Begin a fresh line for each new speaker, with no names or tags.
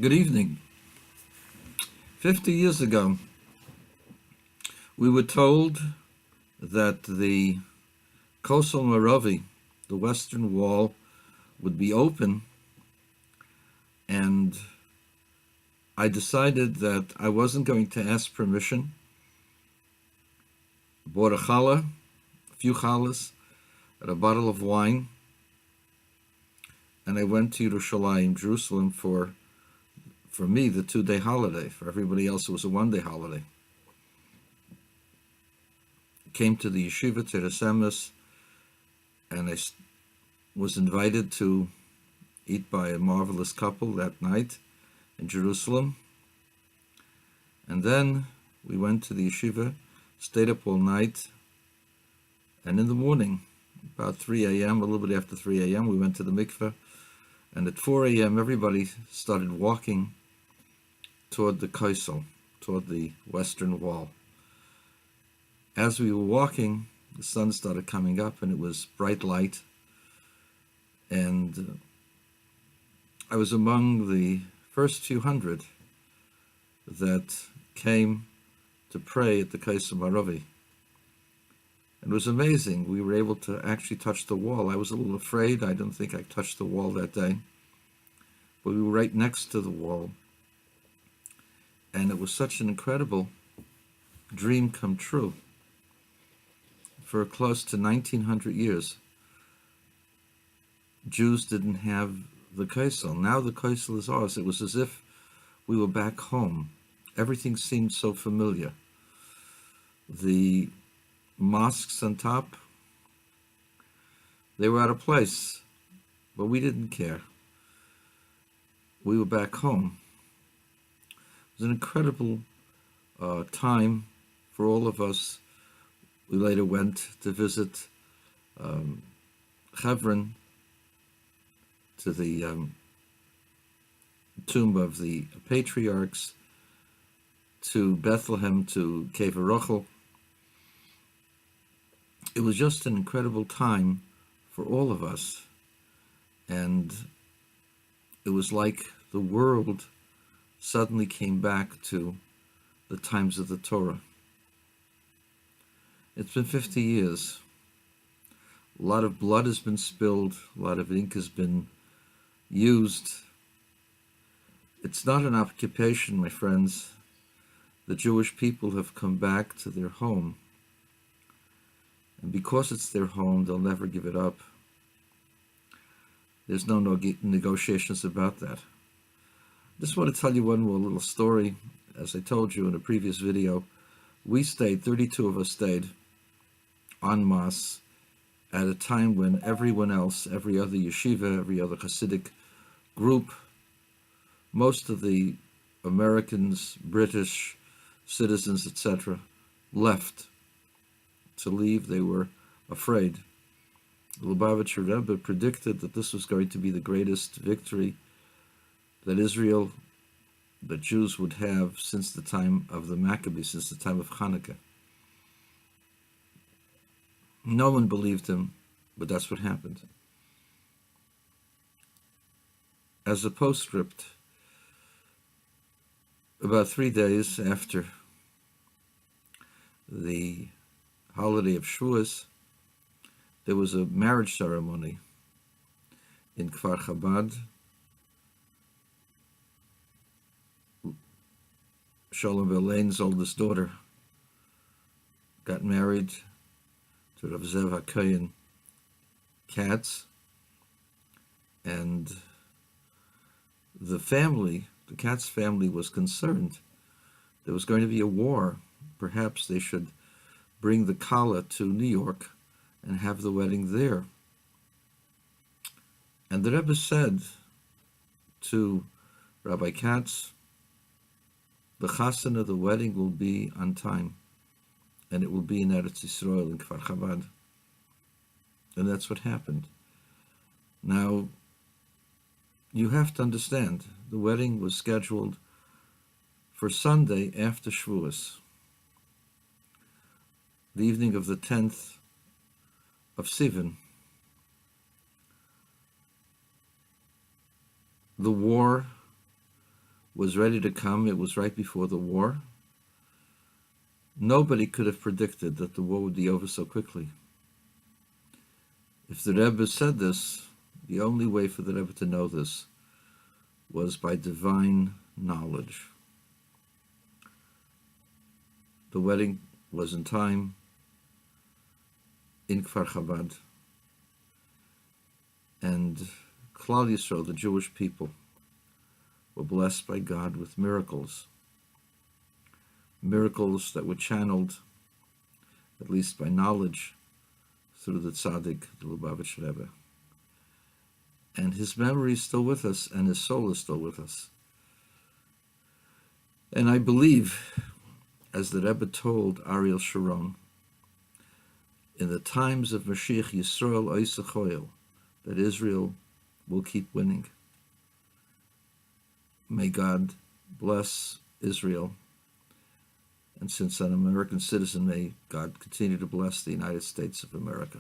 Good evening. 50 years ago, we were told that the Kosel Maravi, the Western Wall, would be open, and I decided that I wasn't going to ask permission. Bought a challah, a few challahs, and a bottle of wine, and I went to Yerushalayim, Jerusalem, for me, the 2-day holiday. For everybody else, it was a 1-day holiday. Came to the yeshiva Teres Emes, and I was invited to eat by a marvelous couple that night in Jerusalem. And then we went to the yeshiva, stayed up all night, and in the morning, about 3 a.m., a little bit after 3 a.m., we went to the mikveh, and at 4 a.m., everybody started walking toward the Kosel, toward the Western Wall. As we were walking, the sun started coming up, and it was bright light, and I was among the first few hundred that came to pray at the Kosel Maravi. It was amazing. We were able to actually touch the wall. I was a little afraid. I don't think I touched the wall that day, but we were right next to the wall, and it was such an incredible dream come true. For close to 1900 years, Jews didn't have the Kosel. Now the Kosel is ours. It was as if we were back home. Everything seemed so familiar. The mosques on top, they were out of place, but we didn't care. We were back home. It was an incredible time for all of us. We later went to visit Hebron, to the tomb of the patriarchs, to Bethlehem, to Cave Rachel. It was just an incredible time for all of us, and it was like the world suddenly came back to the times of the Torah. It's been 50 years. A lot of blood has been spilled, a lot of ink has been used. It's not an occupation, my friends. The Jewish people have come back to their home. And because it's their home, they'll never give it up. There's no negotiations about that. I just want to tell you one more little story. As I told you in a previous video, we stayed, 32 of us stayed, en masse, at a time when everyone else, every other yeshiva, every other Hasidic group, most of the Americans, British citizens, etc., left. To leave, they were afraid. The Lubavitcher Rebbe predicted that this was going to be the greatest victory that Israel, that Jews would have since the time of the Maccabees, since the time of Hanukkah. No one believed him, but that's what happened. As a postscript, about 3 days after the holiday of Shavuos, there was a marriage ceremony in Kfar Chabad. Sholem Belane's oldest daughter got married to Rav Zev HaKohen Katz, and the family, the Katz family, was concerned. There was going to be a war. Perhaps they should bring the Kala to New York and have the wedding there. And the Rebbe said to Rabbi Katz, the chasana, the wedding, will be on time, and it will be in Eretz Yisrael, in Kfar Chabad. And that's what happened. Now, you have to understand, the wedding was scheduled for Sunday after Shavuos, the evening of the 10th of Sivan. The war was ready to come. It was right before the war. Nobody could have predicted that the war would be over so quickly. If the Rebbe said this, the only way for the Rebbe to know this was by divine knowledge. The wedding was in time in Kfar Chabad, and Klal Yisrael, the Jewish people, were blessed by God with miracles. Miracles that were channeled, at least by knowledge, through the Tzaddik, the Lubavitch Rebbe. And his memory is still with us, and his soul is still with us. And I believe, as the Rebbe told Ariel Sharon, in the times of Mashiach Yisrael Oisechoil, that Israel will keep winning. May God bless Israel. And since I'm an American citizen, may God continue to bless the United States of America.